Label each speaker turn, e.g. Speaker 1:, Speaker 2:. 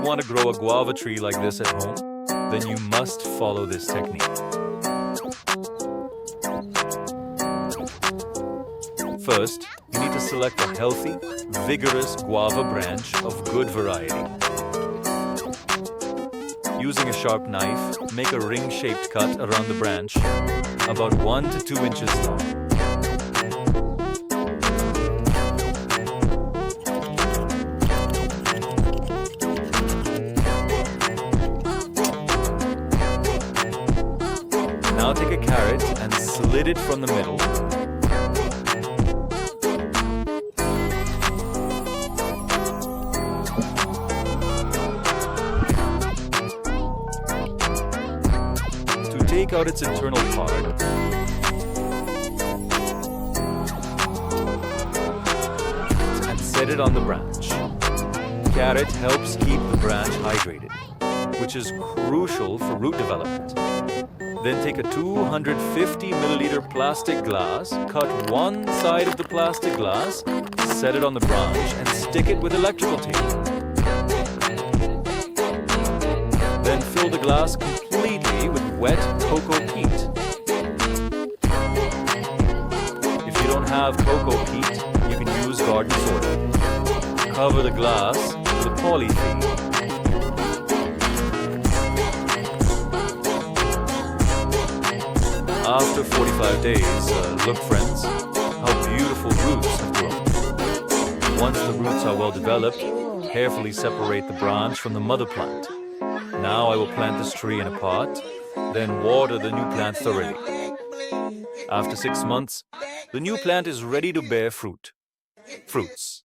Speaker 1: want to grow a guava tree like this at home, then you must follow this technique. First, you need to select a healthy, vigorous guava branch of good variety. Using a sharp knife, make a ring-shaped cut around the branch, about 1 to 2 inches long. Now take a carrot and slit it from the middle. Take out its internal part. And set it on the branch. Carrot helps keep the branch hydrated, which is crucial for root development. Then take a 250 milliliter plastic glass, cut one side of the plastic glass, set it on the branch, and stick it with electrical tape. Then fill the glass completely with wet cocoa peat. If you don't have cocoa peat, you can use garden soda. Cover the glass with polythene. After 45 days, look friends, how beautiful roots have grown. Once the roots are well developed, carefully separate the branch from the mother plant. Now I will plant this tree in a pot, then water the new plant thoroughly. After 6 months, the new plant is ready to bear fruits.